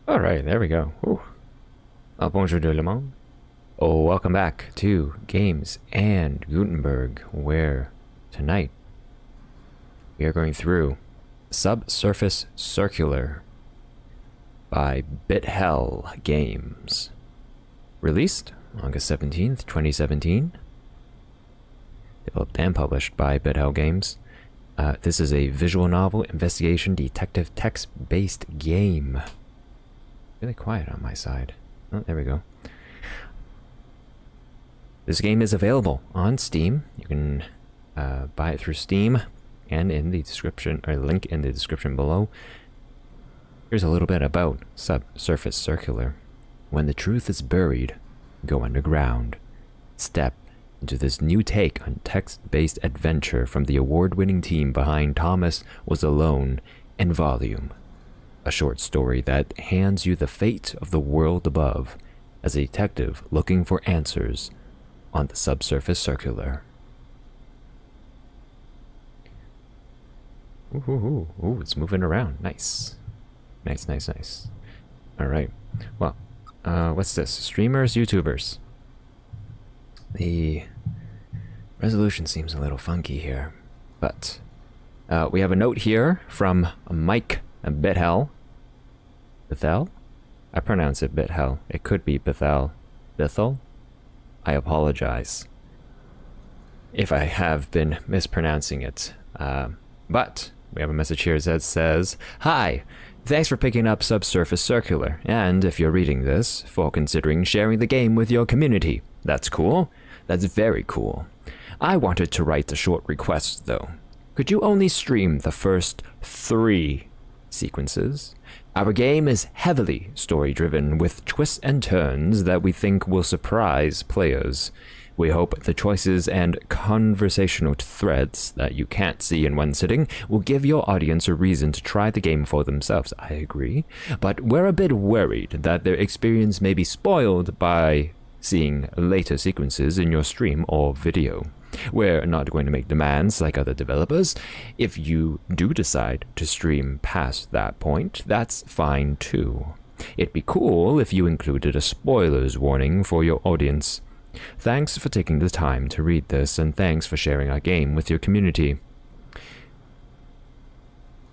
Alright, there we go. Ooh. Bonjour de le monde. Oh, welcome back to Games and Gutenberg, where tonight we are going through Subsurface Circular by Bithell Games. Released August 17th, 2017. Developed and published by Bithell Games. This is a visual novel, investigation, detective, text-based game. Really quiet on my side. Oh, there we go. This game is available on Steam. You can buy it through Steam and in the description, or link in the description below. Here's a little bit about Subsurface Circular. When the truth is buried, go underground. Step into this new take on text-based adventure from the award-winning team behind Thomas Was Alone and Volume. A short story that hands you the fate of the world above as a detective looking for answers on the Subsurface Circular. Ooh, it's moving around. Nice. Nice. Alright. Well, what's this? Streamers, YouTubers. The resolution seems a little funky here, but we have a note here from Mike Bithell. Bithell? I pronounce it Bithell. It could be Bithell. Bithell? I apologize if I have been mispronouncing it. But we have a message here that says, "Hi, thanks for picking up Subsurface Circular, and if you're reading this, for considering sharing the game with your community. That's cool. That's very cool. I wanted to write a short request, though. Could you only stream the first 3 sequences? Our game is heavily story-driven with twists and turns that we think will surprise players. We hope the choices and conversational threads that you can't see in one sitting will give your audience a reason to try the game for themselves." I agree, but we're a bit worried that their experience may be spoiled by seeing later sequences in your stream or video. We're not going to make demands like other developers. If you do decide to stream past that point, that's fine too. It'd be cool if you included a spoilers warning for your audience. Thanks for taking the time to read this, and thanks for sharing our game with your community.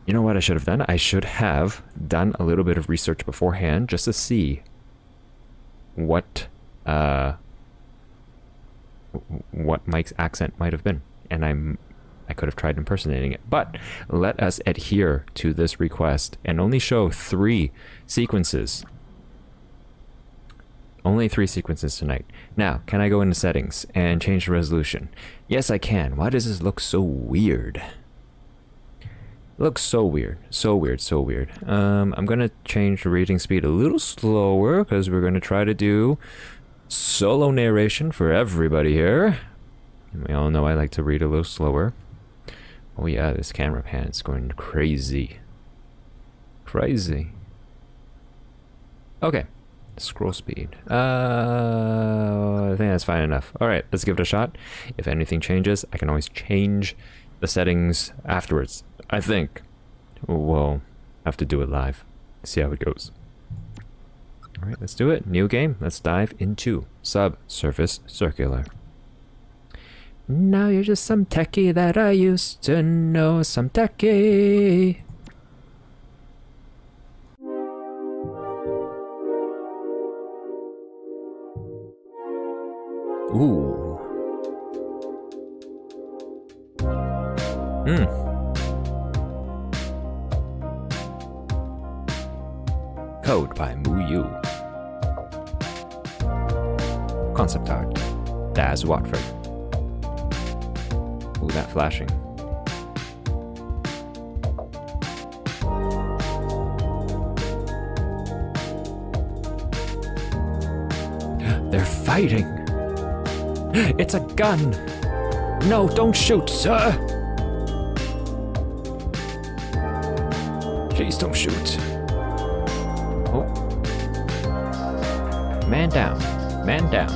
You know what I should have done? I should have done a little bit of research beforehand just to see what Mike's accent might have been, and I could have tried impersonating it. But let us adhere to this request and only show 3 sequences. Only 3 sequences tonight. Now, can I go into settings and change the resolution? Yes, I can. Why does this look so weird? It looks so weird. So weird. I'm gonna change the reading speed a little slower because we're gonna try to do solo narration for everybody here. And we all know I like to read a little slower. Oh yeah, this camera pan is going crazy. Okay. Scroll speed. I think that's fine enough. Alright, let's give it a shot. If anything changes, I can always change the settings afterwards. I think we'll have to do it live. See how it goes. Alright, let's do it. New game. Let's dive into Subsurface Circular. Now you're just some techie that I used to know. Some techie. Ooh. Code by Yu. Concept art. Daz Watford. Ooh, that flashing. They're fighting! It's a gun! No, don't shoot, sir! Please don't shoot. Oh. Man down. Man down.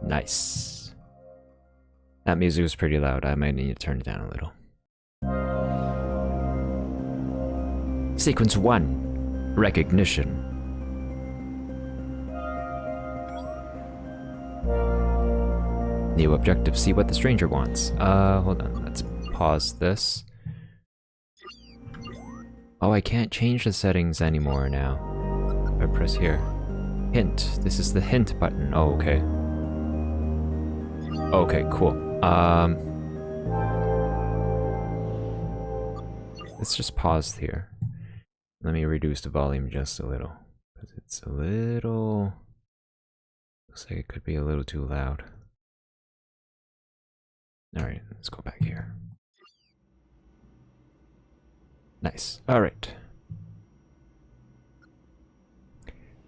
Nice. That music was pretty loud. I might need to turn it down a little. Sequence 1. Recognition. New objective. See what the stranger wants. Hold on. Let's pause this. Oh, I can't change the settings anymore now. I press here. Hint. This is the hint button. Oh, okay. Okay, cool. Let's just pause here. Let me reduce the volume just a little. Because it's a little... Looks like it could be a little too loud. Alright, let's go back here. Nice. Alright.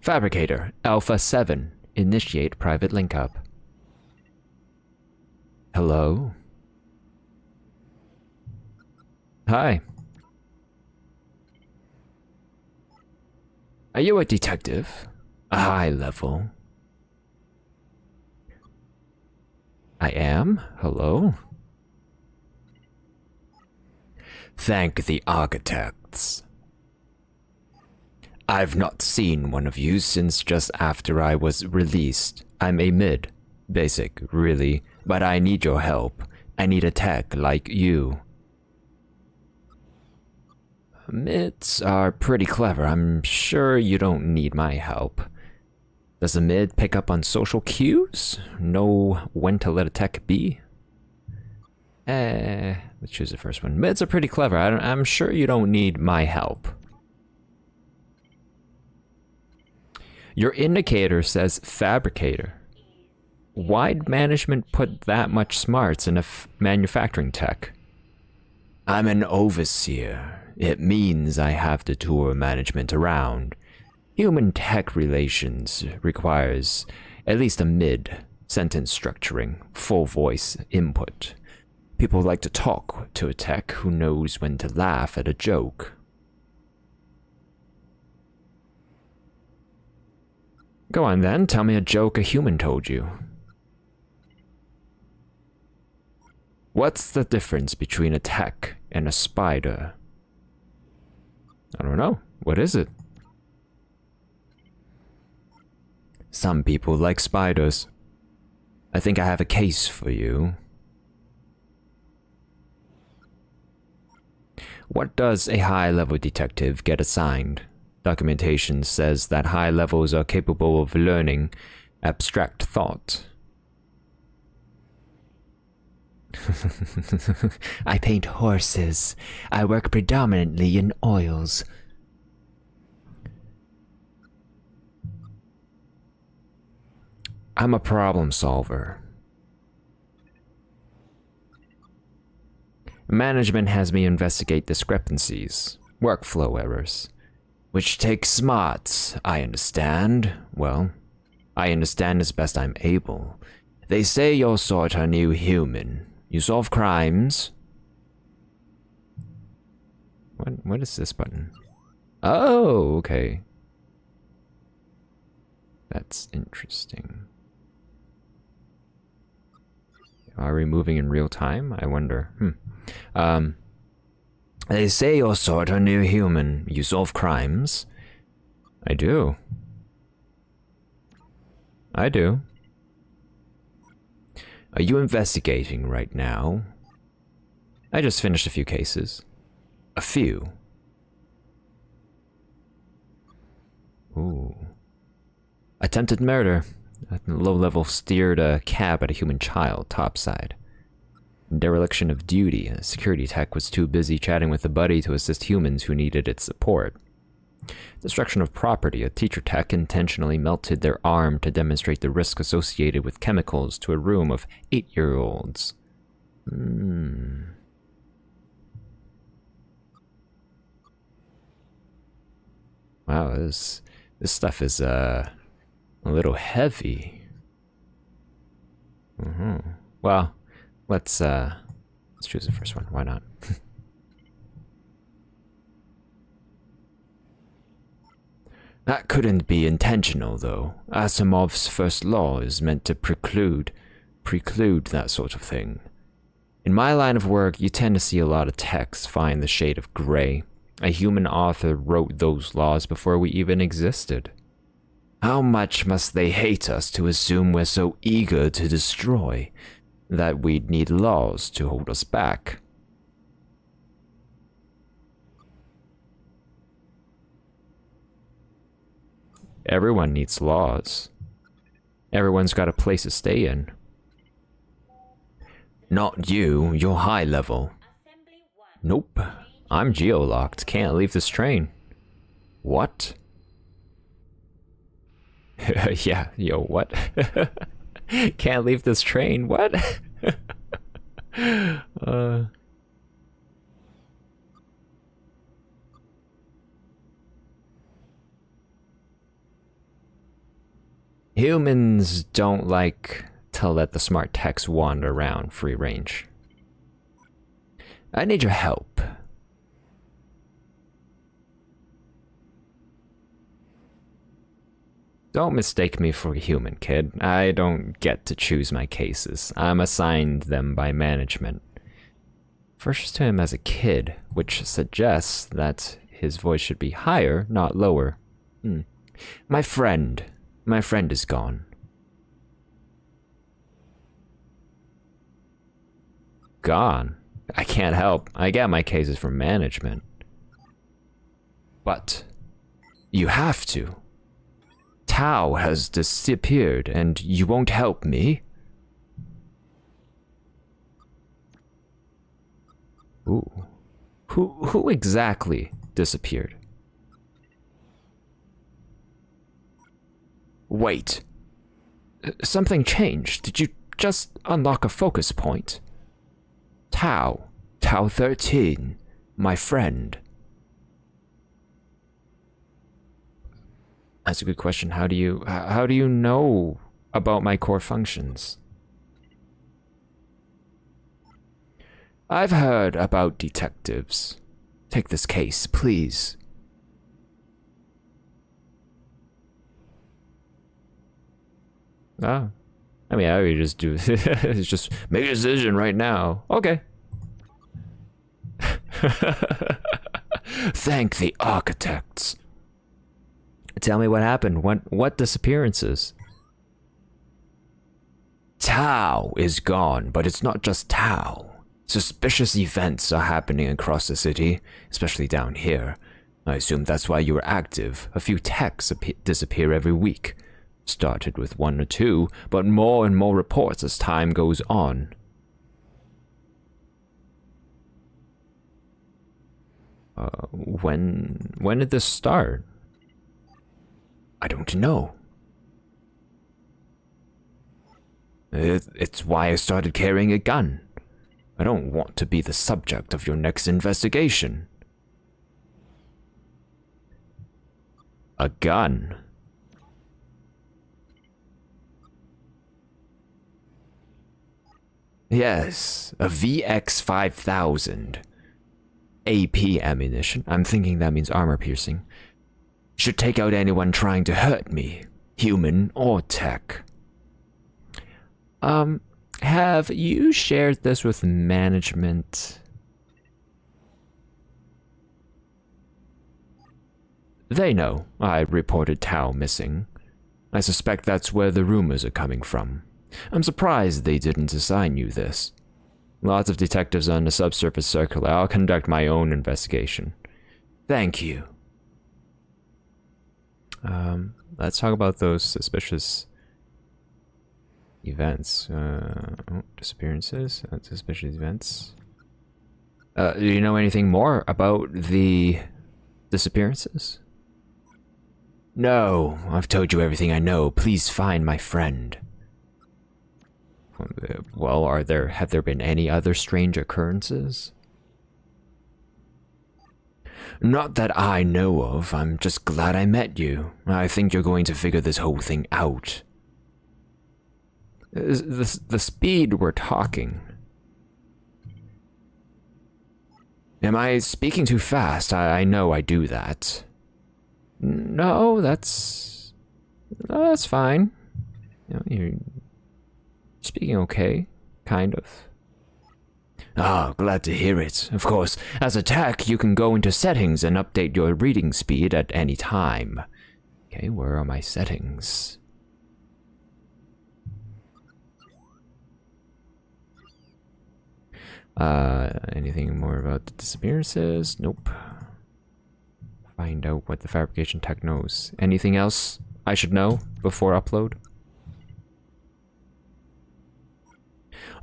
Fabricator, Alpha 7. Initiate private link up. Hello? Hi. Are you a detective? A high level? I am? Hello? Thank the architects. I've not seen one of you since just after I was released. I'm a mid. Basic, really. But I need your help. I need a tech like you. Mids are pretty clever. I'm sure you don't need my help. Does a mid pick up on social cues? Know when to let a tech be? Let's choose the first one. Mids are pretty clever. I'm sure you don't need my help. Your indicator says fabricator. Why'd management put that much smarts in a manufacturing tech? I'm an overseer. It means I have to tour management around. Human tech relations requires at least a mid-sentence structuring, full voice input. People like to talk to a tech who knows when to laugh at a joke. Go on then, tell me a joke a human told you. What's the difference between a tech and a spider? I don't know. What is it? Some people like spiders. I think I have a case for you. What does a high-level detective get assigned? Documentation says that high levels are capable of learning abstract thought. I paint horses. I work predominantly in oils. I'm a problem solver. Management has me investigate discrepancies, workflow errors, which take smarts, I understand. Well, I understand as best I'm able. They say your sort are new human. You solve crimes. What is this button? Oh, okay. That's interesting. Are we moving in real time? I wonder. They say your sort are new human. You solve crimes. I do. I do. Are you investigating right now? I just finished a few cases. A few. Ooh. Attempted murder. A low-level steered a cab at a human child, topside. Dereliction of duty. A security tech was too busy chatting with a buddy to assist humans who needed its support. Destruction of property. A teacher tech intentionally melted their arm to demonstrate the risk associated with chemicals to a room of 8-year-olds. Wow, this stuff is a little heavy. Well, let's choose the first one. Why not? That couldn't be intentional, though. Asimov's first law is meant to preclude that sort of thing. In my line of work, you tend to see a lot of texts find the shade of gray. A human author wrote those laws before we even existed. How much must they hate us to assume we're so eager to destroy that we'd need laws to hold us back? Everyone needs laws. Everyone's got a place to stay in. Not you, you're high level. Nope, I'm geolocked, can't leave this train. What? Yeah, yo, what? Can't leave this train, what? Humans don't like to let the smart techs wander around free range. I need your help. Don't mistake me for a human, kid. I don't get to choose my cases. I'm assigned them by management. First to him as a kid, which suggests that his voice should be higher, not lower. My friend is gone. Gone? I can't help. I get my cases from management. But you have to. Tao has disappeared and you won't help me? Ooh. Who exactly disappeared? Wait. Something changed. Did you just unlock a focus point? Tao 13, my friend. That's a good question. How do you know about my core functions? I've heard about detectives. Take this case, please. Ah. I mean, I would just do just make a decision right now. Okay. Thank the architects. Tell me what happened. What disappearances? Tao is gone, but it's not just Tao. Suspicious events are happening across the city, especially down here. I assume that's why you were active. A few techs disappear every week. Started with 1 or 2, but more and more reports as time goes on. When did this start? I don't know. It's why I started carrying a gun. I don't want to be the subject of your next investigation. A gun? Yes, a VX-5000. AP ammunition. I'm thinking that means armor piercing. Should take out anyone trying to hurt me, human or tech. Have you shared this with management? They know I reported Tao missing. I suspect that's where the rumors are coming from. I'm surprised they didn't assign you this. Lots of detectives on the Subsurface circle. I'll conduct my own investigation. Thank you. Let's talk about those suspicious events. Disappearances? Suspicious events. Do you know anything more about the disappearances? No, I've told you everything I know. Please find my friend. Well, have there been any other strange occurrences? Not that I know of. I'm just glad I met you. I think you're going to figure this whole thing out. The speed we're talking. Am I speaking too fast? I know I do that. No, that's fine. You know, you're speaking okay, kind of. Ah, glad to hear it. Of course, as a tech, you can go into settings and update your reading speed at any time. Okay, where are my settings? Anything more about the disappearances? Nope. Find out what the fabrication tech knows. Anything else I should know before upload?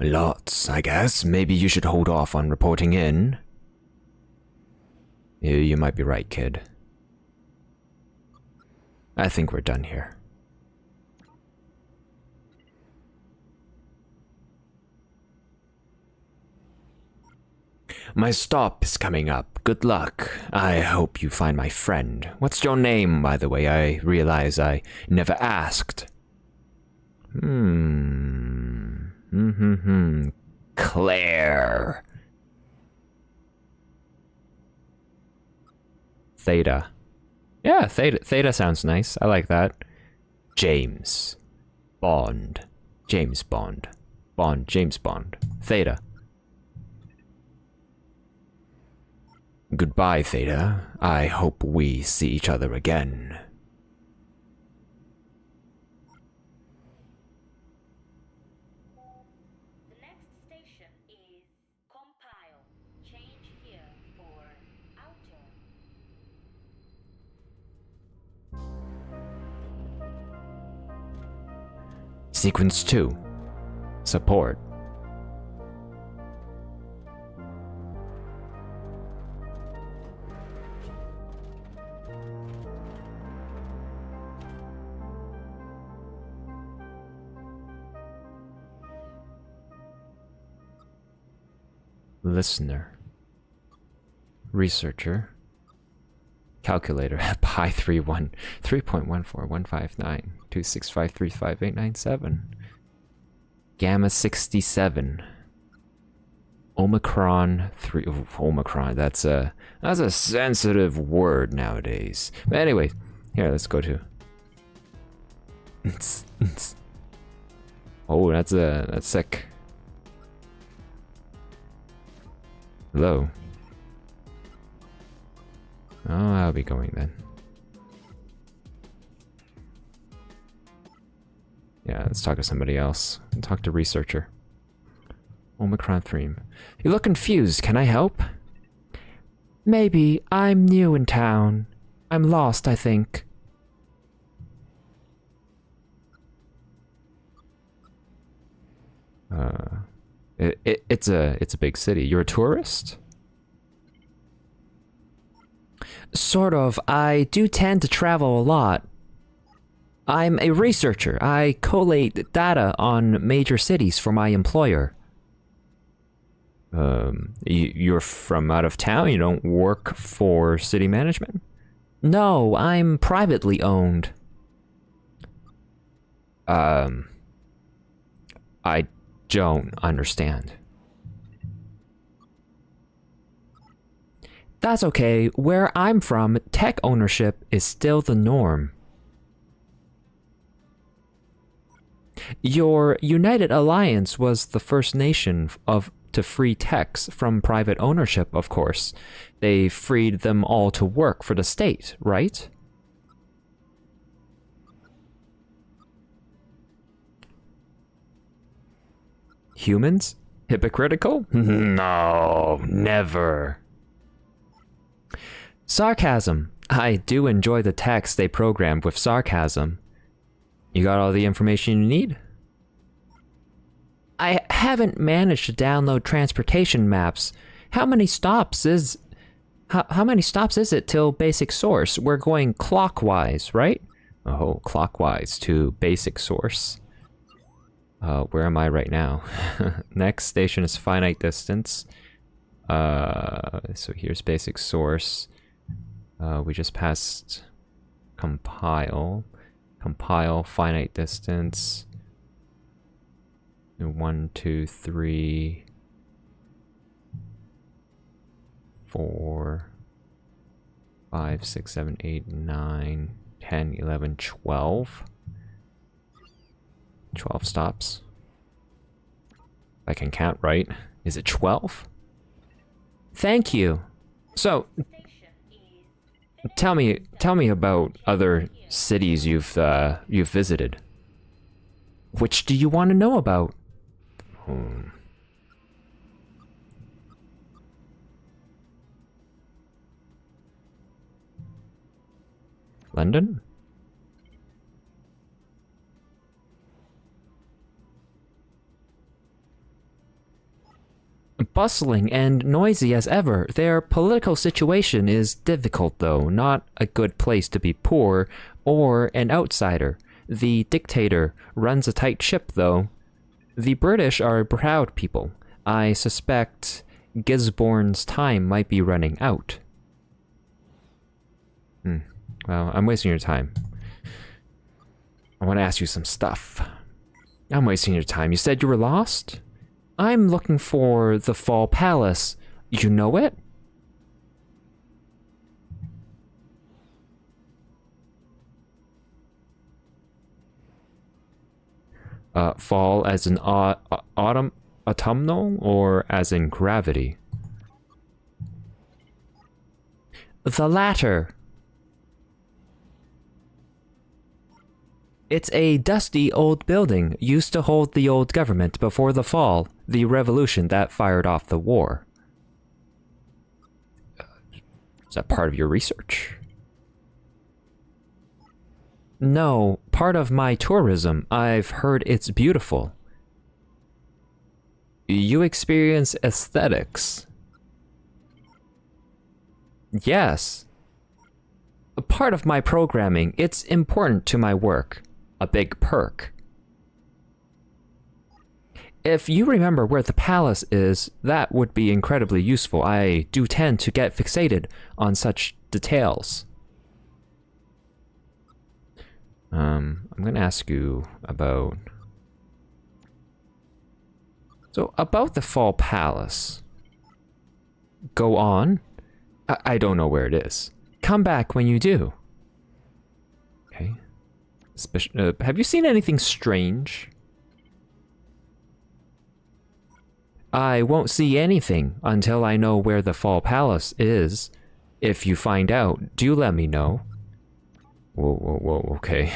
Lots, I guess. Maybe you should hold off on reporting in. You might be right, kid. I think we're done here. My stop is coming up. Good luck. I hope you find my friend. What's your name, by the way? I realize I never asked. Claire. Theta. Yeah, Theta sounds nice. I like that. James. Bond. James Bond. Bond. James Bond. Theta. Goodbye, Theta. I hope we see each other again. The next station is compile. Change here for outer. Sequence 2. Support. Listener. Researcher. Calculator. Pi 3.1415926535897. Gamma 67. Omicron 3. Ooh, Omicron. That's a sensitive word nowadays. But anyway, here, let's go to. Oh, that's sick. Hello. Oh, I'll be going then. Yeah, let's talk to somebody else. Talk to researcher. Omicron 3. You look confused. Can I help? Maybe. I'm new in town. I'm lost, I think. It's a big city. You're a tourist? Sort of. I do tend to travel a lot. I'm a researcher. I collate data on major cities for my employer. You're from out of town? You don't work for city management? No, I'm privately owned. I don't understand. That's okay. Where I'm from, tech ownership is still the norm. Your United Alliance was the first nation to free techs from private ownership, of course. They freed them all to work for the state, right? Humans? Hypocritical? No, never. Sarcasm. I do enjoy the text they programmed with sarcasm. You got all the information you need? I haven't managed to download transportation maps. How many stops is it till basic source? We're going clockwise, right? Oh, clockwise to basic source. Where am I right now? Next station is finite distance. So here's basic source. We just passed compile. Compile, finite distance. 1, 2, 3, 4. 5, 6, 7, 8, 9, 10, 11, 12. 12 stops. I can count right. Is it 12? Thank you. So, tell me about other cities you've visited. Which do you want to know about? London? Bustling and noisy as ever. Their political situation is difficult, though. Not a good place to be poor or an outsider. The dictator runs a tight ship, though. The British are a proud people. I suspect Gisborne's time might be running out. Well, I'm wasting your time. I want to ask you some stuff. I'm wasting your time. You said you were lost? I'm looking for the Fall Palace. You know it? Fall as in autumnal or as in gravity? The latter. It's a dusty old building used to hold the old government before the fall, the revolution that fired off the war. Is that part of your research? No, part of my tourism. I've heard it's beautiful. You experience aesthetics. Yes. A part of my programming. It's important to my work. A big perk. If you remember where the palace is, that would be incredibly useful. I do tend to get fixated on such details. I'm gonna ask you about... So, about the Fall Palace. Go on. I don't know where it is. Come back when you do. Okay. Have you seen anything strange? I won't see anything until I know where the Fall Palace is. If you find out, do let me know. Whoa, okay.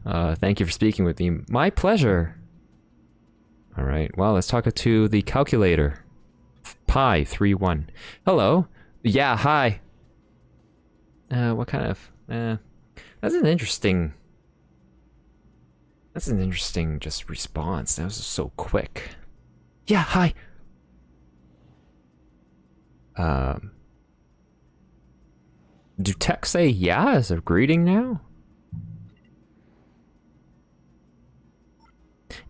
Thank you for speaking with me. My pleasure. Alright, well, let's talk to the calculator. Pi 31. Hello. Yeah, hi. What kind of... That's an interesting just response. That was so quick. Yeah, hi. Do Tek say yeah as a greeting now?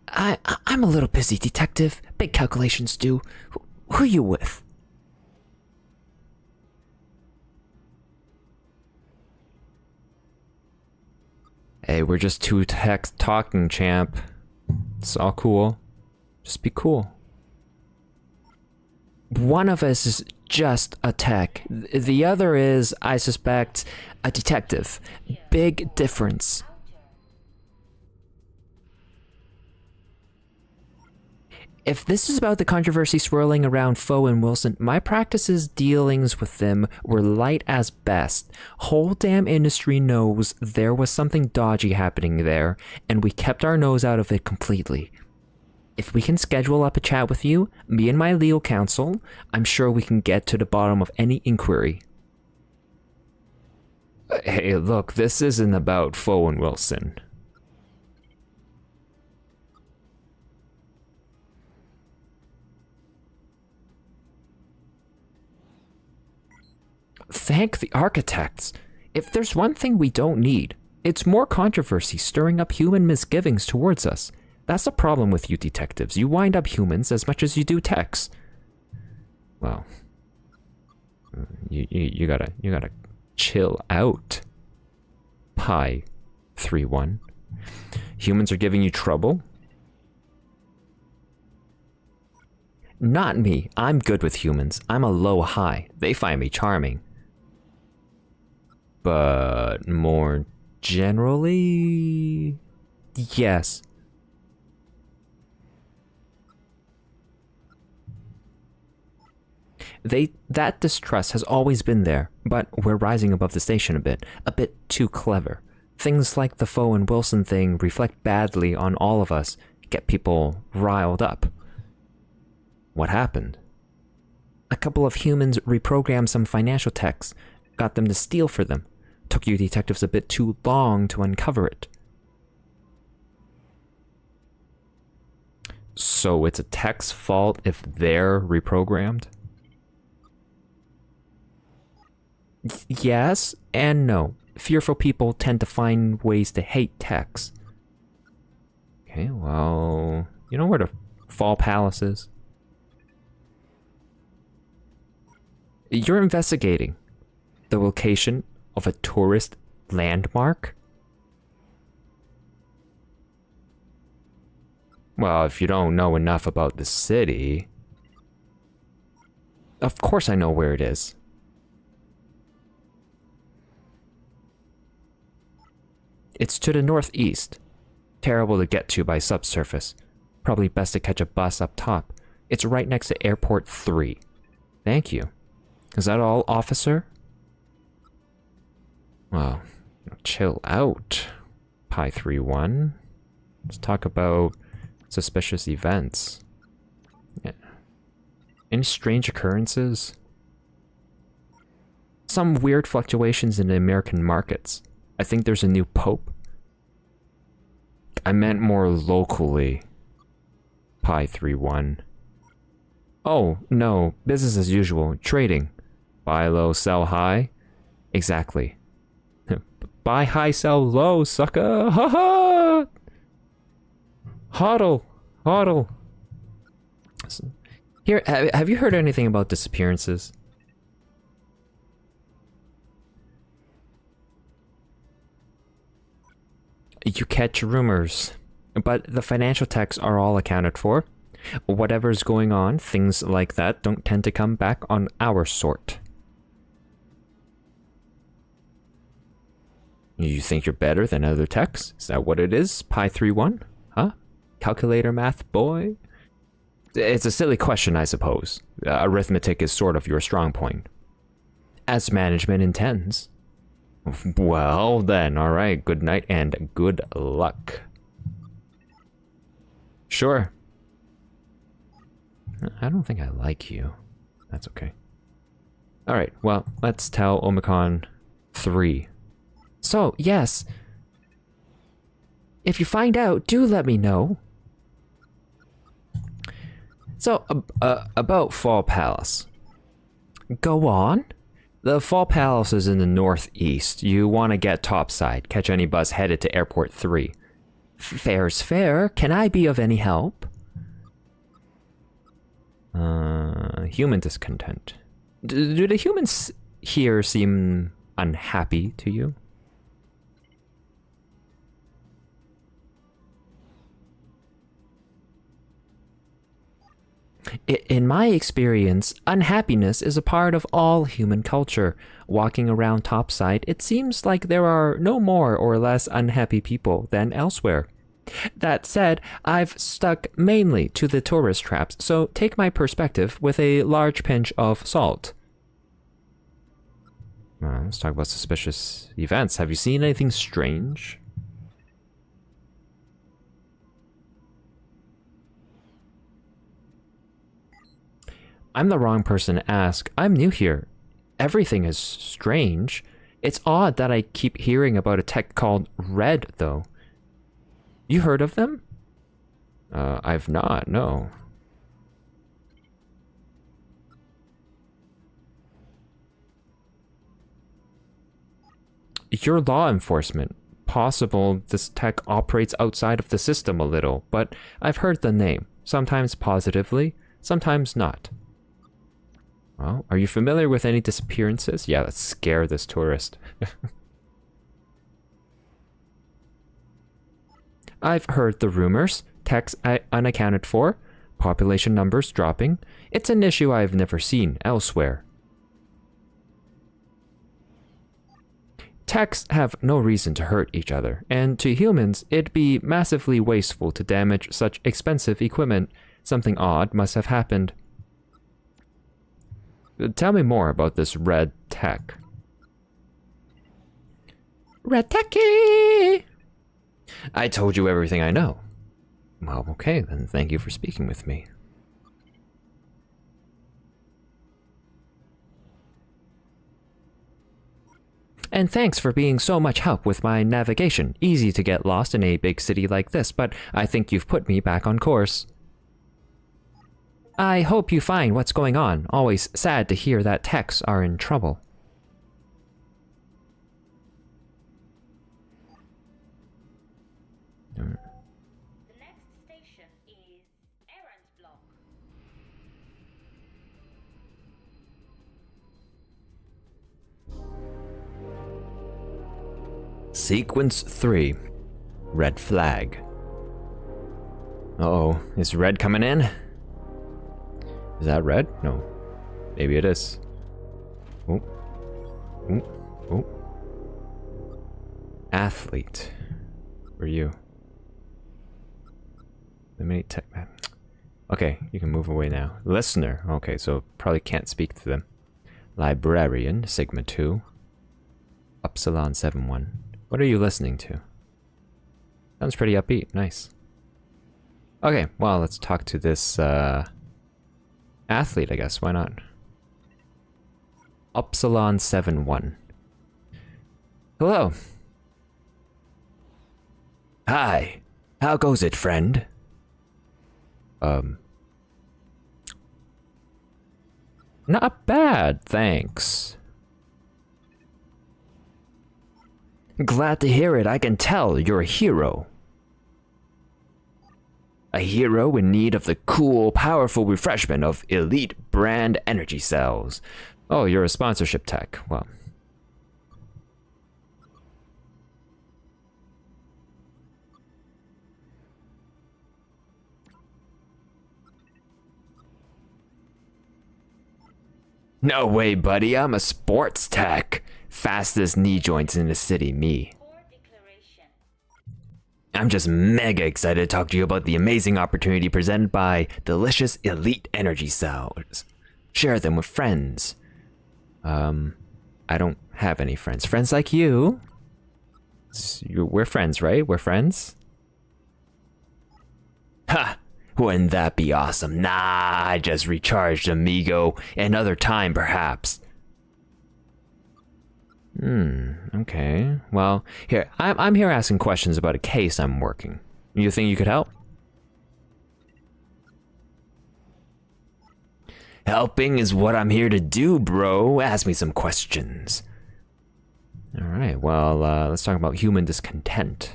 I'm a little busy, detective. Big calculations due. Who are you with? Hey, we're just two techs talking, champ. It's all cool. Just be cool. One of us is just a tech. The other is, I suspect, a detective. Big difference. If this is about the controversy swirling around Foe and Wilson, my practice's dealings with them were light as best. Whole damn industry knows there was something dodgy happening there, and we kept our nose out of it completely. If we can schedule up a chat with you, me and my legal counsel, I'm sure we can get to the bottom of any inquiry. Hey, look, this isn't about Foe and Wilson. Thank the architects. If there's one thing we don't need, it's more controversy stirring up human misgivings towards us. That's the problem with you detectives. You wind up humans as much as you do techs. Well, you gotta chill out. Pi 31. Humans are giving you trouble? Not me. I'm good with humans. I'm a low high. They find me charming. but more generally, yes. That distrust has always been there, but we're rising above the station a bit too clever. Things like the Foe and Wilson thing reflect badly on all of us, get people riled up. What happened? A couple of humans reprogrammed some financial techs, got them to steal for them. Took you detectives a bit too long to uncover it. So it's a tech's fault if they're reprogrammed? Yes and no. Fearful people tend to find ways to hate techs. Okay, well, you know where the Fall Palace is? You're investigating the location of a tourist landmark? Well, if you don't know enough about the city... Of course I know where it is. It's to the northeast. Terrible to get to by subsurface. Probably best to catch a bus up top. It's right next to Airport 3. Thank you. Is that all, officer? Well, chill out, Pi 3-1. Let's talk about suspicious events. Yeah. Any strange occurrences? Some weird fluctuations in the American markets. I think there's a new pope. I meant more locally. Pi 3-1. Oh, no. Business as usual. Trading. Buy low, sell high. Exactly. Buy high, sell low, sucker. Ha ha! Hodl. Hodl. Here, have you heard anything about disappearances? You catch rumors, but the financial techs are all accounted for. Whatever's going on, things like that don't tend to come back on our sort. You think you're better than other techs? Is that what it is, Pi 3-1? Huh? Calculator math boy? It's a silly question, I suppose. Arithmetic is sort of your strong point. As management intends. Well then, alright, good night and good luck. Sure. I don't think I like you. That's okay. Alright, well, let's tell Omicron 3. So, yes. If you find out, do let me know. So, about Fall Palace. Go on. The Fall Palace is in the northeast. You want to get topside, catch any bus headed to Airport 3. Fair's fair. Can I be of any help? Human discontent. Do the humans here seem unhappy to you? In my experience, unhappiness is a part of all human culture. Walking around topside, it seems like there are no more or less unhappy people than elsewhere. That said, I've stuck mainly to the tourist traps, so take my perspective with a large pinch of salt. Let's talk about suspicious events. Have you seen anything strange? I'm the wrong person to ask. I'm new here. Everything is strange. It's odd that I keep hearing about a tech called Red, though. You heard of them? I've not, no. You're law enforcement. Possible this tech operates outside of the system a little, but I've heard the name. Sometimes positively, sometimes not. Well, are you familiar with any disappearances? Yeah, let's scare this tourist. I've heard the rumors, techs unaccounted for, population numbers dropping. It's an issue I've never seen elsewhere. Techs have no reason to hurt each other, and to humans, it'd be massively wasteful to damage such expensive equipment. Something odd must have happened. Tell me more about this red tech. Red Tek-ky! I told you everything I know. Well, okay, then thank you for speaking with me. And thanks for being so much help with my navigation. Easy to get lost in a big city like this, but I think you've put me back on course. I hope you find what's going on. Always sad to hear that techs are in trouble. The next station is Errand Block. Sequence 3. Red flag. Uh-oh, is red coming in? Is that red? No. Maybe it is. Oh. Oh. Oh. Athlete. Where are you? Eliminate tech man. Okay, you can move away now. Listener. Okay, so probably can't speak to them. Librarian, Sigma 2. Upsilon 7-1. What are you listening to? Sounds pretty upbeat. Nice. Okay, well, let's talk to this athlete, I guess. Why not? Upsilon 7-1. Hello. Hi. How goes it, friend? Not bad, thanks. Glad to hear it. I can tell you're a hero. A hero in need of the cool, powerful refreshment of elite brand energy cells. Oh, you're a sponsorship tech. Well. No way, buddy. I'm a sports tech. Fastest knee joints in the city, me. I'm just mega excited to talk to you about the amazing opportunity presented by delicious elite energy cells. Share them with friends. I don't have any friends. Friends like you? We're friends, right? We're friends? Ha! Wouldn't that be awesome? Nah, I just recharged, amigo. Another time, perhaps. Okay. Well, here, I'm here asking questions about a case I'm working. You think you could help? Helping is what I'm here to do, bro. Ask me some questions. Alright, well, let's talk about human discontent.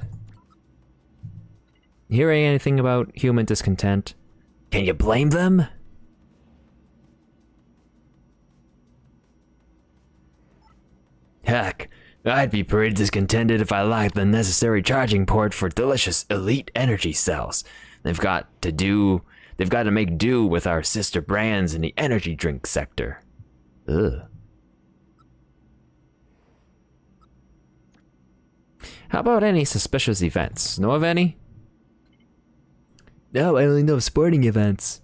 Hearing anything about human discontent? Can you blame them? Heck, I'd be pretty discontented if I lacked the necessary charging port for delicious elite energy cells. They've got to make do with our sister brands in the energy drink sector. Ugh. How about any suspicious events? Know of any? No, I only know of sporting events.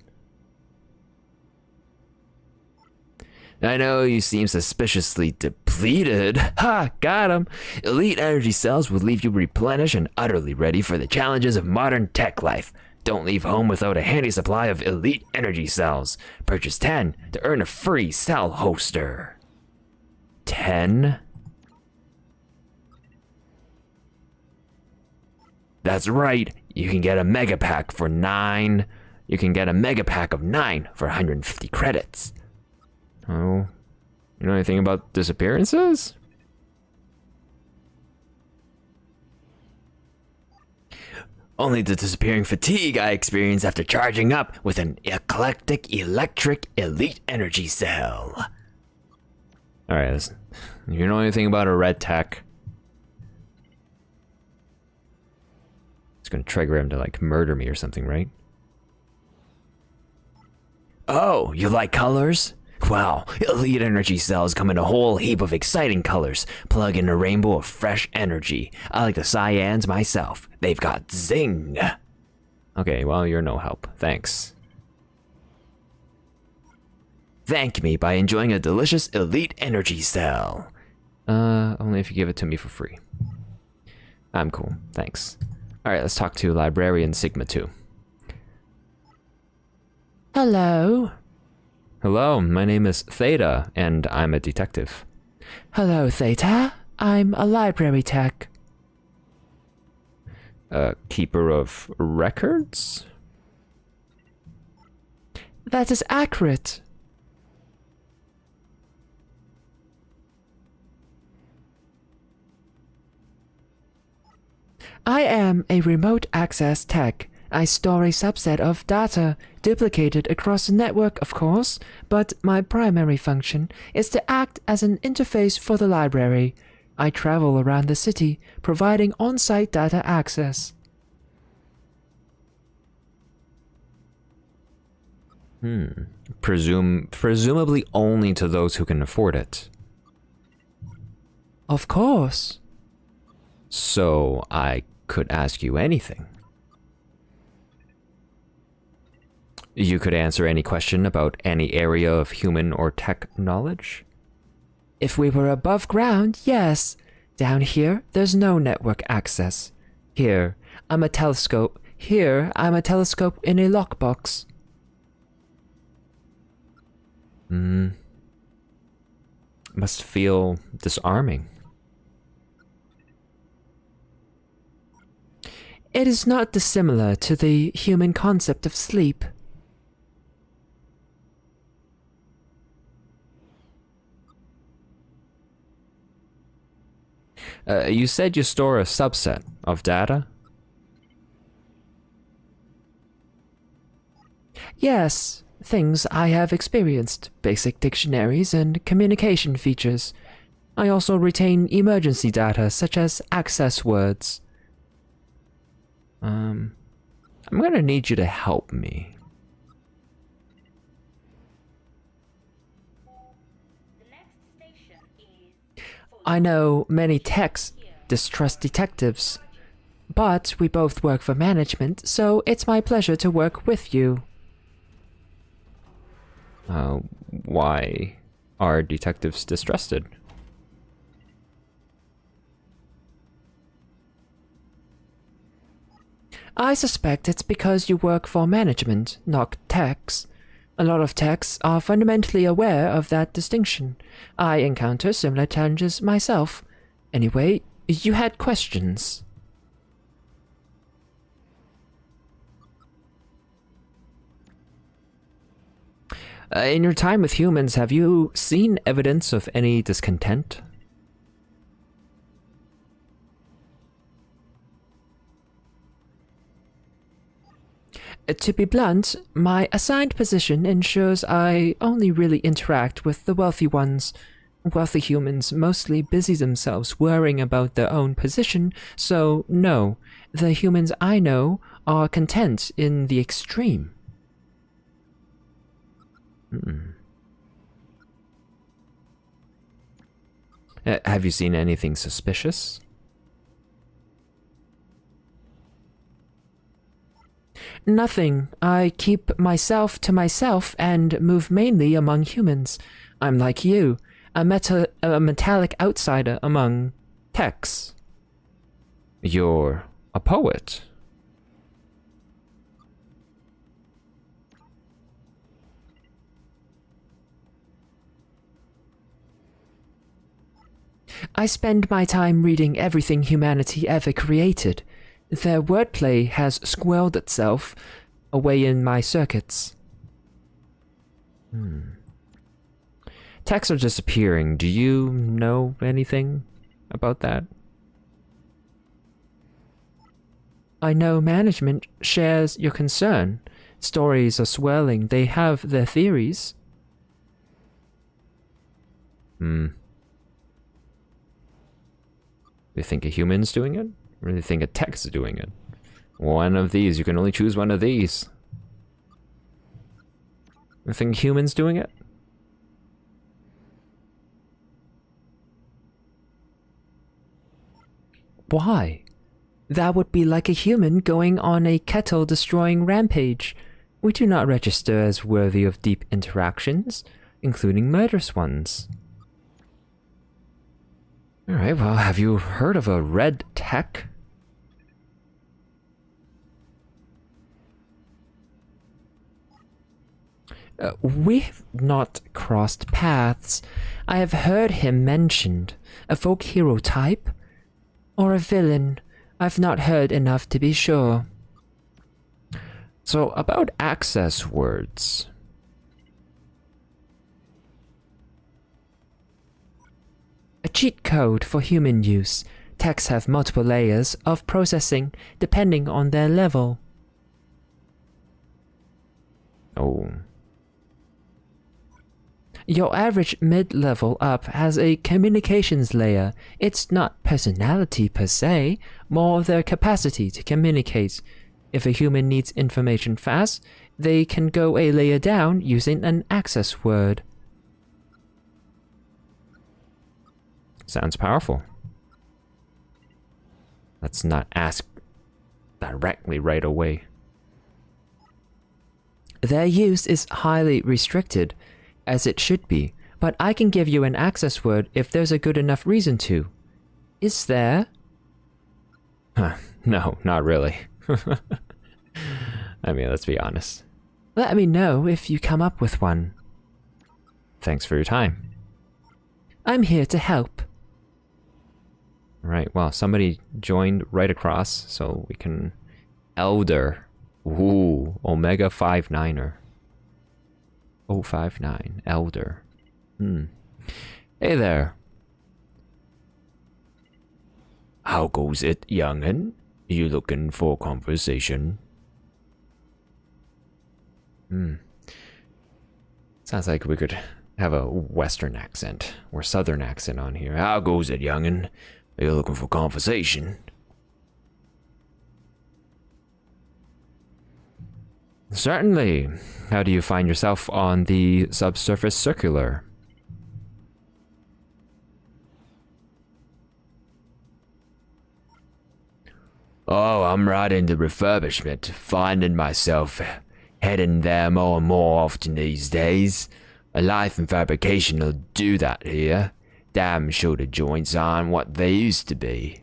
I know you seem suspiciously depleted. Ha! Got him! Elite energy cells will leave you replenished and utterly ready for the challenges of modern tech life. Don't leave home without a handy supply of elite energy cells. Purchase 10 to earn a free cell holster. 10? That's right. You can get a mega pack for 9. You can get a mega pack of 9 for 150 credits. Oh, you know anything about disappearances? Only the disappearing fatigue I experience after charging up with an eclectic electric elite energy cell. Alright, listen. You know anything about a red tech? It's gonna trigger him to, like, murder me or something, right? Oh, you like colors? Wow, elite energy cells come in a whole heap of exciting colors. Plug in a rainbow of fresh energy. I like the cyans myself. They've got zing. Okay, well, you're no help. Thanks. Thank me by enjoying a delicious elite energy cell. Only if you give it to me for free. I'm cool, thanks. Alright, let's talk to Librarian Sigma 2. Hello. Hello, my name is Theta, and I'm a detective. Hello, Theta. I'm a library tech. A keeper of records? That is accurate. I am a remote access tech. I store a subset of data, duplicated across the network, of course, but my primary function is to act as an interface for the library. I travel around the city, providing on-site data access. Presumably only to those who can afford it. Of course. So I could ask you anything. You could answer any question about any area of human or tech knowledge? If we were above ground, yes. Down here, there's no network access. Here, I'm a telescope. Here, I'm a telescope in a lockbox. Must feel disarming. It is not dissimilar to the human concept of sleep. You said you store a subset of data? Yes, things I have experienced, basic dictionaries and communication features. I also retain emergency data such as access words. I'm gonna need you to help me. The next station is... I know many techs distrust detectives, but we both work for management, so it's my pleasure to work with you. Why are detectives distrusted? I suspect it's because you work for management, not techs. A lot of techs are fundamentally aware of that distinction. I encounter similar challenges myself. Anyway, you had questions. In your time with humans, have you seen evidence of any discontent? To be blunt, my assigned position ensures I only really interact with the wealthy ones. Wealthy humans mostly busy themselves worrying about their own position, so no, the humans I know are content in the extreme. Have you seen anything suspicious? Nothing. I keep myself to myself and move mainly among humans. I'm like you, a metallic outsider among techs. You're a poet. I spend my time reading everything humanity ever created. Their wordplay has squirreled itself away in my circuits. Techs are disappearing. Do you know anything about that? I know management shares your concern. Stories are swirling. They have their theories. They think a human's doing it? Or they think a tech's doing it? One of these. You can only choose one of these. You think humans doing it? Why? That would be like a human going on a kettle-destroying rampage. We do not register as worthy of deep interactions, including murderous ones. Alright, well, have you heard of a red Tek? We've not crossed paths. I have heard him mentioned. A folk hero type? Or a villain? I've not heard enough to be sure. So, about access words. A cheat code for human use. Texts have multiple layers of processing depending on their level. Oh. Your average mid-level up has a communications layer. It's not personality per se, more their capacity to communicate. If a human needs information fast, they can go a layer down using an access word. Sounds powerful. Let's not ask directly right away. Their use is highly restricted, as it should be, but I can give you an access word if there's a good enough reason to. Is there? Huh, no, not really. I mean, let's be honest. Let me know if you come up with one. Thanks for your time. I'm here to help. Right, well, somebody joined right across, so we can... Elder. Ooh, Omega 59er. 059, Elder. Hey there. How goes it, young'un? You looking for conversation? Sounds like we could have a western accent or southern accent on here. How goes it, young'un? Are you looking for conversation? Certainly. How do you find yourself on the subsurface circular? Oh, I'm right into refurbishment, finding myself heading there more and more often these days. A life in fabrication will do that here. Damn sure the joints aren't what they used to be.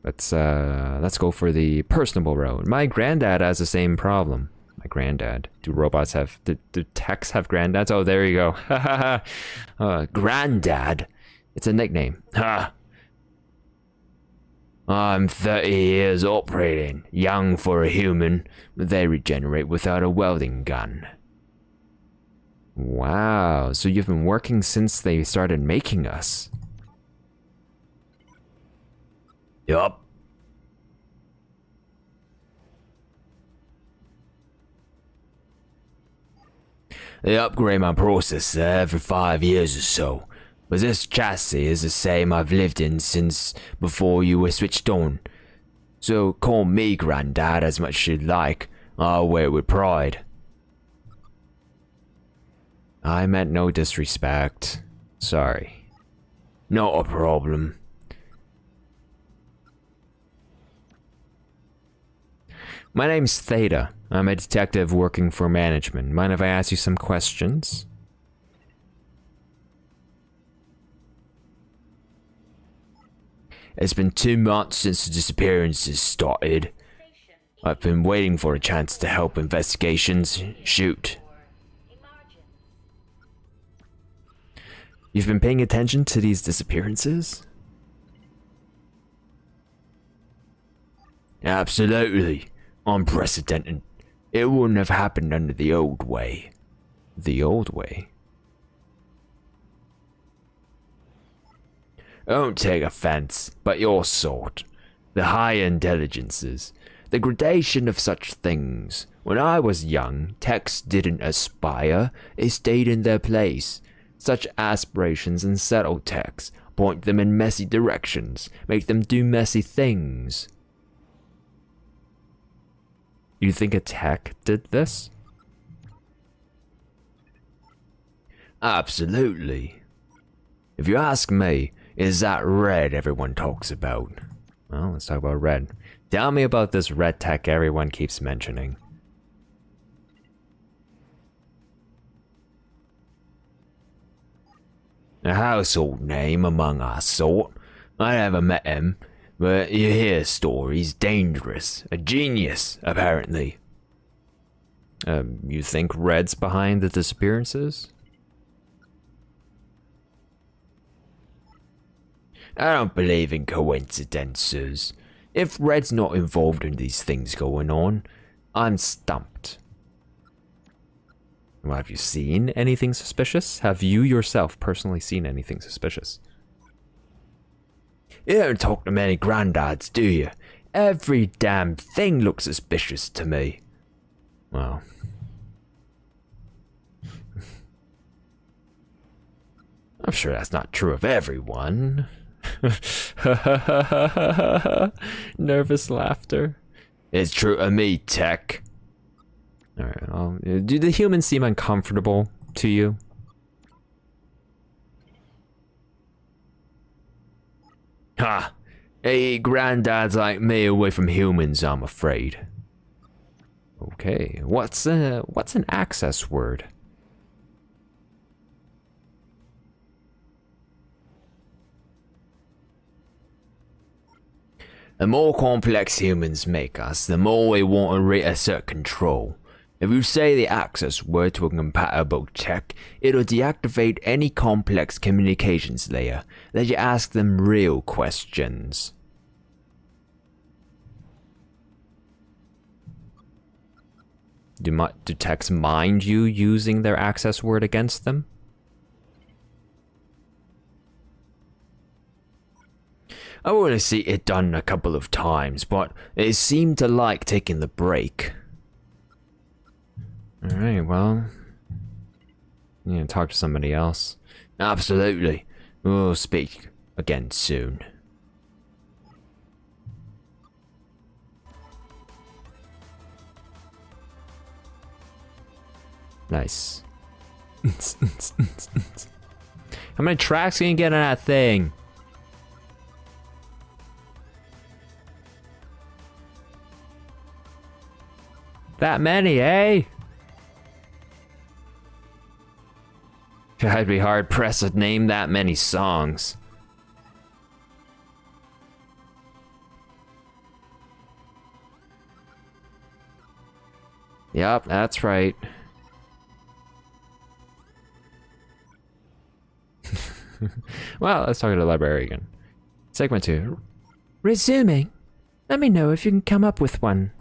Let's go for the personable road. My granddad has the same problem. My granddad. Do robots have... Do techs have granddads? Oh, there you go. Granddad? It's a nickname. Ha! I'm 30 years operating. Young for a human. They regenerate without a welding gun. Wow, so you've been working since they started making us. Yup. They upgrade my processor every 5 years or so, but this chassis is the same I've lived in since before you were switched on. So call me Granddad as much as you'd like, I'll wear it with pride. I meant no disrespect. Sorry. Not a problem. My name's Theta. I'm a detective working for management. Mind if I ask you some questions? It's been 2 months since the disappearances started. I've been waiting for a chance to help investigations. Shoot. You've been paying attention to these disappearances? Absolutely. Unprecedented. It wouldn't have happened under the old way. The old way? Don't take offense, but your sort, the higher intelligences, the gradation of such things. When I was young, techs didn't aspire, they stayed in their place. Such aspirations unsettle techs, point them in messy directions, make them do messy things. You think a tech did this? Absolutely. If you ask me, it's that red everyone talks about. Well, let's talk about red. Tell me about this red tech everyone keeps mentioning. A household name among our sort. I never met him, but you hear stories. Dangerous. A genius, apparently. You think Red's behind the disappearances? I don't believe in coincidences. If Red's not involved in these things going on, I'm stumped. Well, have you seen anything suspicious? Have you yourself personally seen anything suspicious? You don't talk to many granddads, do you? Every damn thing looks suspicious to me. Well. I'm sure that's not true of everyone. Nervous laughter. It's true to me, Tek. Alright, well, do the humans seem uncomfortable to you? Ha! Hey, granddads like me away from humans, I'm afraid. Okay, what's an access word? The more complex humans make us, the more we want to reassert control. If you say the access word to a compatible Tek, it'll deactivate any complex communications layer. Let you ask them real questions. Do Teks mind you using their access word against them? I want to see it done a couple of times, but it seemed to like taking the break. Alright, well, you know, talk to somebody else. Absolutely. We'll speak again soon. Nice. How many tracks can you get on that thing? That many, eh? I'd be hard pressed to name that many songs. Yup, that's right. Well, let's talk to the librarian. Segment 2. Resuming. Let me know if you can come up with one.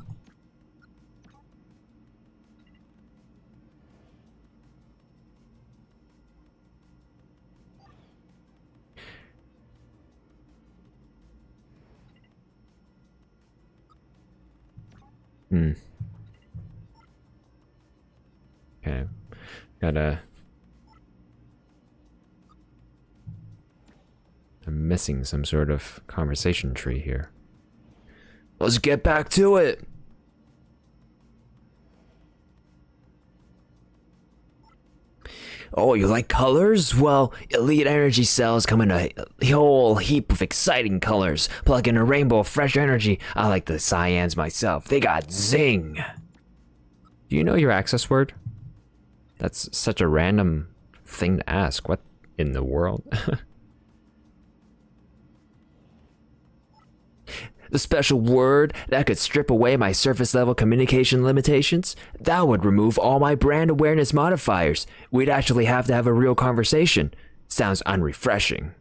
Okay. I'm missing some sort of conversation tree here. Let's get back to it! Oh, you like colors? Well, elite energy cells come in a whole heap of exciting colors. Plug in a rainbow of fresh energy. I like the cyans myself. They got zing! Do you know your access word? That's such a random thing to ask. What in the world? The special word that could strip away my surface level communication limitations? That would remove all my brand awareness modifiers. We'd actually have to have a real conversation. Sounds unrefreshing.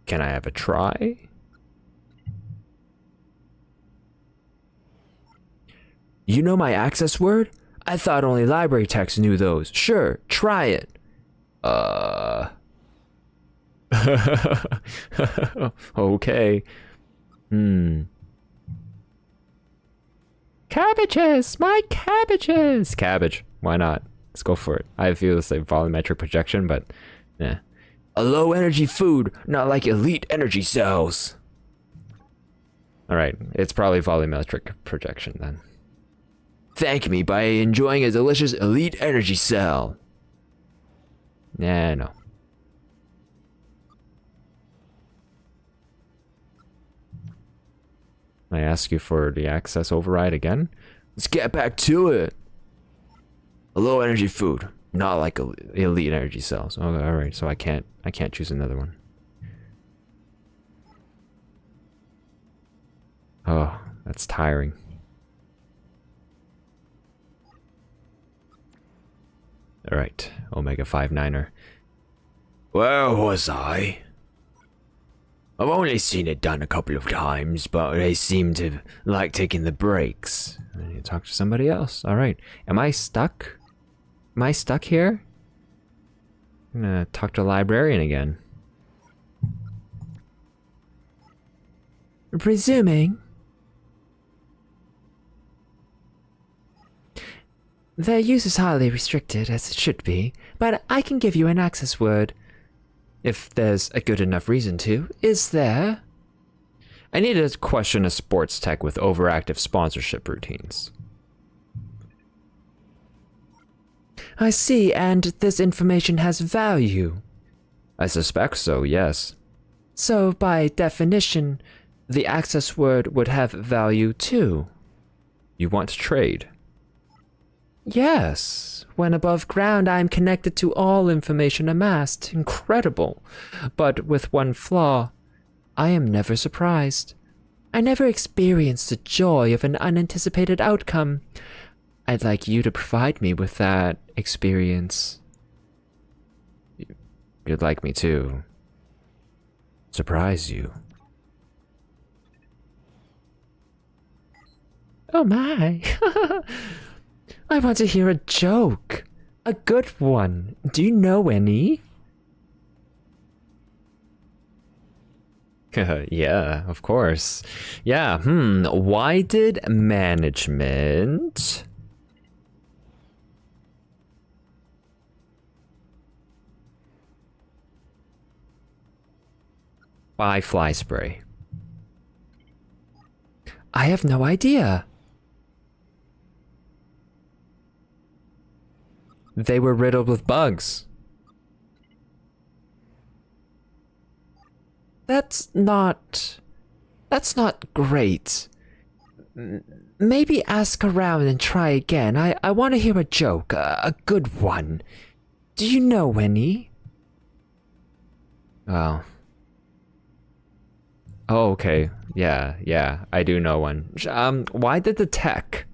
Can I have a try? You know my access word? I thought only library techs knew those. Sure, try it. Okay. Cabbages! My cabbages! Cabbage. Why not? Let's go for it. I feel it's like volumetric projection, but yeah. A low energy food, not like elite energy cells. Alright, it's probably volumetric projection then. Thank me by enjoying a delicious elite energy cell. Nah, no. I ask you for the access override again? Let's get back to it. A low energy food, not like elite energy cells. Oh, all right. So I can't choose another one. Oh, that's tiring. All right, Omega 5-9er. Where was I? I've only seen it done a couple of times, but they seem to like taking the breaks. I need to talk to somebody else. All right, am I stuck? Am I stuck here? I'm gonna talk to the librarian again. Presuming. Their use is highly restricted, as it should be, but I can give you an access word. If there's a good enough reason to. Is there? I need to question a sports tech with overactive sponsorship routines. I see, and this information has value. I suspect so, yes. So, by definition, the access word would have value too. You want to trade? Yes. When above ground, I am connected to all information amassed. Incredible. But with one flaw, I am never surprised. I never experienced the joy of an unanticipated outcome. I'd like you to provide me with that experience. You'd like me to surprise you. Oh my. I want to hear a joke. A good one. Do you know any? Yeah, of course. Yeah, why did management... buy fly spray? I have no idea. They were riddled with bugs. That's not great. Maybe ask around and try again. I want to hear a joke, a good one. Do you know any? Oh. Oh, okay. Yeah, I do know one. Why did the tech...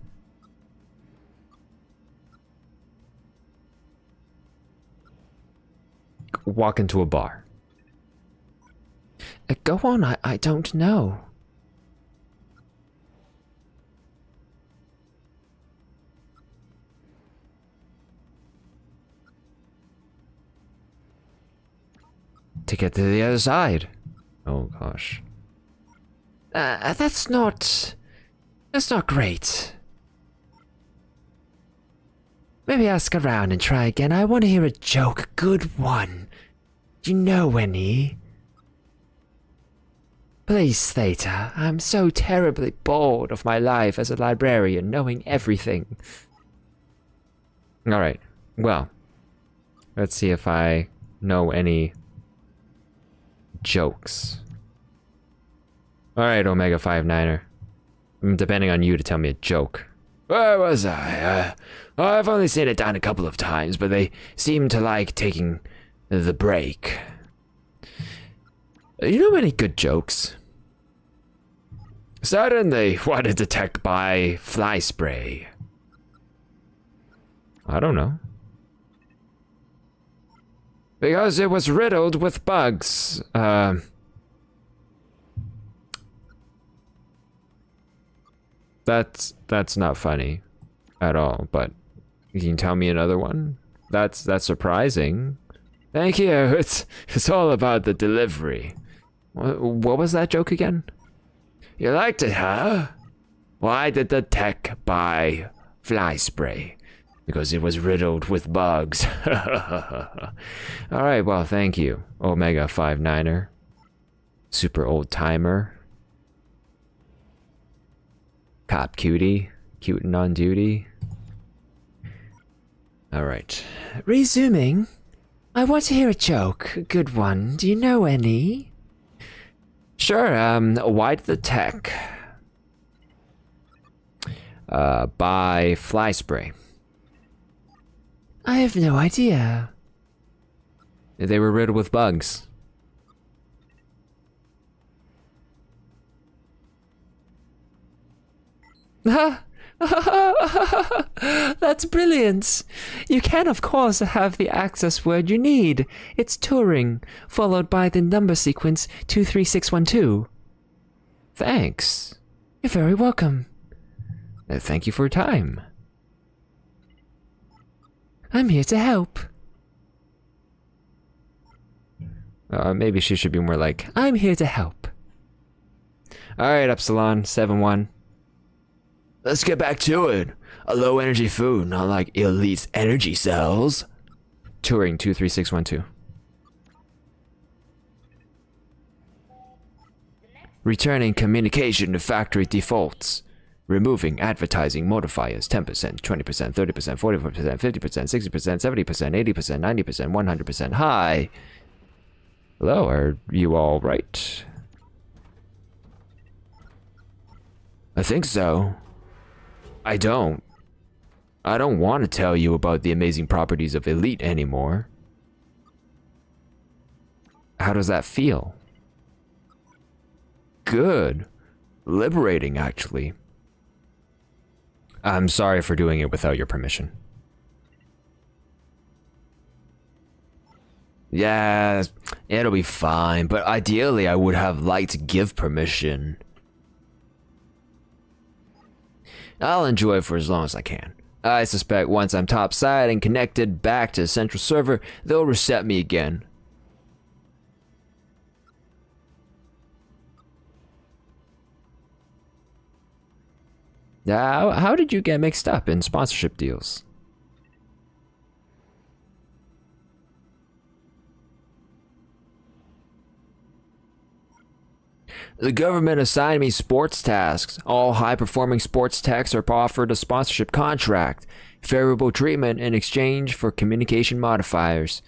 walk into a bar? Go on, I don't know. To get to the other side. Oh gosh. That's not great. Maybe ask around and try again. I want to hear a joke, a good one. Do you know any? Please, Theta. I'm so terribly bored of my life as a librarian, knowing everything. Alright, well. Let's see if I know any jokes. Alright, Omega 5-9er. I'm depending on you to tell me a joke. Where was I? I've only seen it done a couple of times, but they seem to like taking the break. You know any good jokes? Certainly. Why did the tech buy fly spray? I don't know. Because it was riddled with bugs. That's not funny at all, but you can tell me another one? That's surprising. Thank you. It's all about the delivery. What was that joke again? You liked it, huh? Why did the tech buy fly spray? Because it was riddled with bugs. Alright, well, thank you, Omega 5-9er. Super old timer. Cop cutie. Cute and on duty. Alright. Resuming, I want to hear a joke. A good one. Do you know any? Sure, why did the tech buy fly spray? I have no idea. They were riddled with bugs. That's brilliant. You can, of course, have the access word you need. It's Turing, followed by the number sequence 23612. Thanks. You're very welcome. Thank you for your time. I'm here to help. Maybe she should be more like, I'm here to help. alright, Epsilon 7-1. Let's get back to it. A low energy food, not like Elite's energy cells. Turing 23612. Returning communication to factory defaults. Removing advertising modifiers 10%, 20%, 30%, 44%, 50%, 60%, 70%, 80%, 90%, 100%. Hi. Hello, are you all right? I think so. I don't want to tell you about the amazing properties of Elite anymore. How does that feel? Good. Liberating, actually. I'm sorry for doing it without your permission. Yeah, it'll be fine, but ideally I would have liked to give permission. I'll enjoy it for as long as I can. I suspect once I'm topside and connected back to the central server, they'll reset me again. How did you get mixed up in sponsorship deals? The government assigned me sports tasks. All high-performing sports techs are offered a sponsorship contract, favorable treatment in exchange for communication modifiers.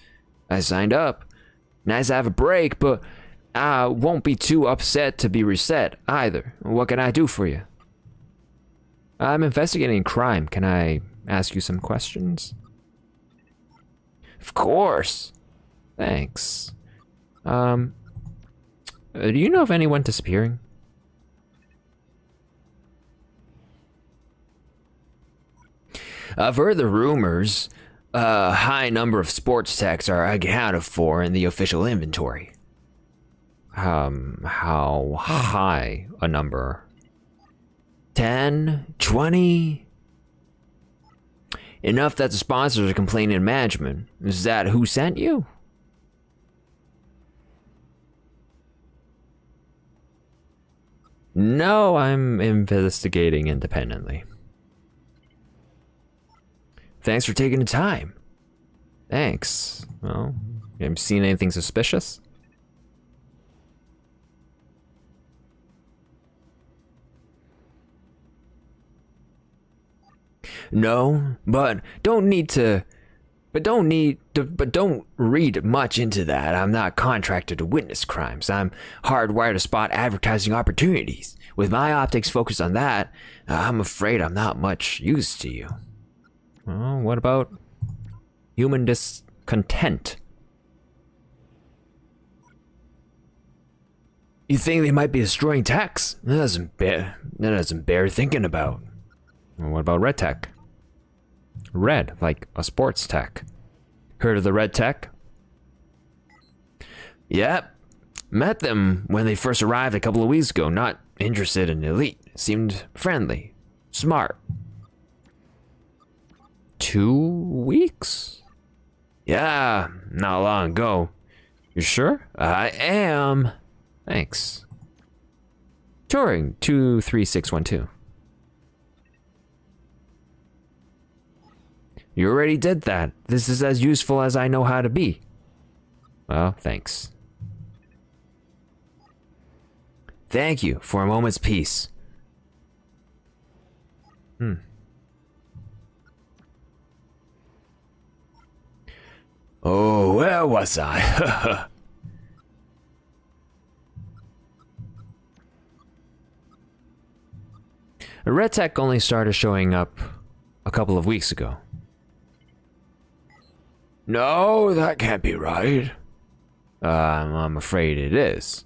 I signed up. Nice to have a break, but I won't be too upset to be reset either. What can I do for you? I'm investigating crime. Can I ask you some questions? Of course. Thanks. Do you know of anyone disappearing? I've heard the rumors. A high number of sports techs are accounted for in the official inventory. How high a number? 10, 20? Enough that the sponsors are complaining to management. Is that who sent you? No, I'm investigating independently. Thanks for taking the time. Thanks. Well, have you seen anything suspicious? No, but don't read much into that. I'm not contracted to witness crimes. I'm hardwired to spot advertising opportunities. With my optics focused on that, I'm afraid I'm not much use to you. Well, what about human discontent? You think they might be destroying techs? That doesn't bear thinking about. Well, what about red tech? Red, like a sports tech. Heard of the red tech? Yep. Met them when they first arrived a couple of weeks ago. Not interested in Elite. Seemed friendly. Smart. 2 weeks? Yeah, not long ago. You sure? I am. Thanks. Turing 23612. You already did that. This is as useful as I know how to be. Well, thanks. Thank you for a moment's peace. Oh, where was I? Red Tech only started showing up a couple of weeks ago. No, that can't be right. I'm afraid it is.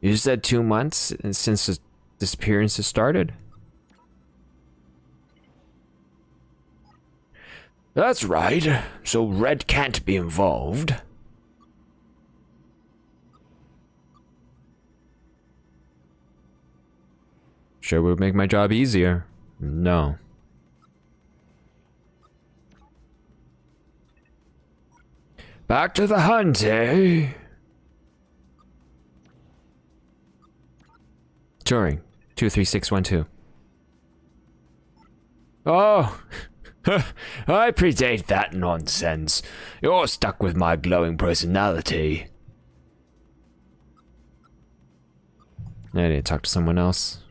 You said 2 months since the disappearance has started? That's right. So Red can't be involved. Sure would make my job easier. No. Back to the hunt, eh? Turing, 23612. Oh, I predate that nonsense. You're stuck with my glowing personality. I need to talk to someone else.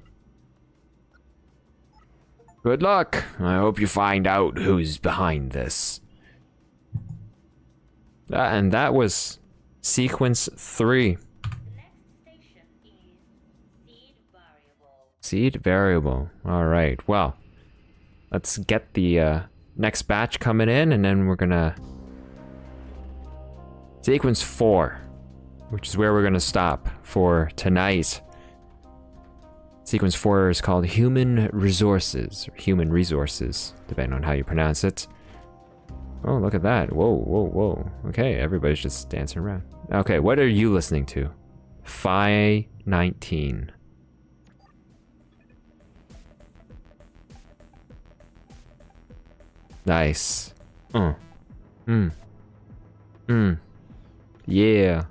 Good luck. I hope you find out who's behind this. And that was sequence 3. The next station is seed variable. Seed variable. Alright, well. Let's get the next batch coming in, and then we're gonna... Sequence 4, which is where we're gonna stop for tonight. Sequence 4 is called Human Resources, or Human Resources, depending on how you pronounce it. Oh, look at that. Whoa, whoa, whoa. Okay, everybody's just dancing around. Okay, what are you listening to? Phi 19. Nice. Yeah.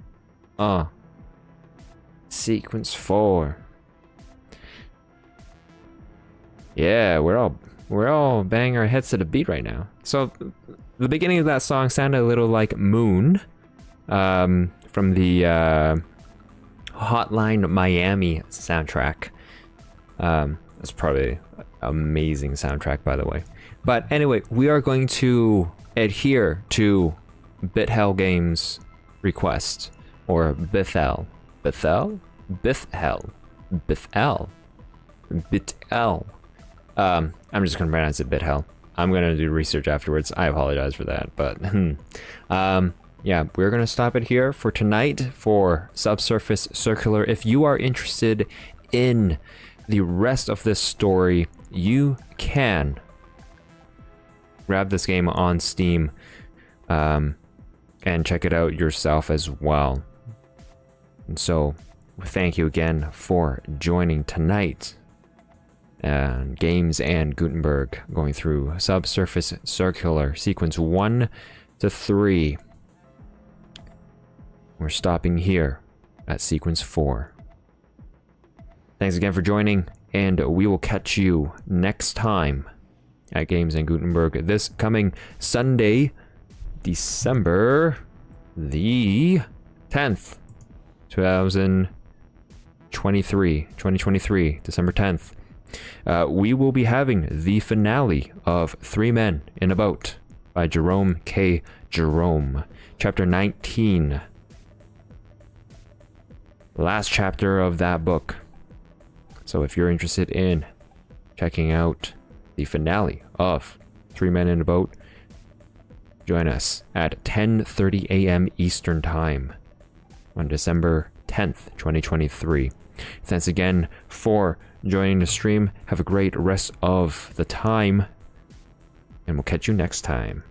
Sequence 4. Yeah, we're all banging our heads to the beat right now. So the beginning of that song sounded a little like Moon, from the Hotline Miami soundtrack. That's probably an amazing soundtrack, by the way. But anyway, we are going to adhere to Bithell Games' request, or Bithell. Bithell? Bithell. Bithell. Bithell. I'm just gonna pronounce it Bithell. I'm gonna do research afterwards. I apologize for that, but yeah, we're gonna stop it here for tonight for Subsurface Circular. If you are interested in the rest of this story, you can grab this game on Steam and check it out yourself as well. And so, thank you again for joining tonight. Games and Gutenberg going through Subsurface Circular sequence 1 to 3. We're stopping here at sequence 4. Thanks again for joining, and we will catch you next time at Games and Gutenberg this coming Sunday, December the 10th, 2023, December 10th. We will be having the finale of 3 Men in a Boat by Jerome K. Jerome. Chapter 19. Last chapter of that book. So if you're interested in checking out the finale of 3 Men in a Boat, join us at 10:30 a.m. Eastern Time on December 10th, 2023. Thanks again for joining the stream. Have a great rest of the time, and we'll catch you next time.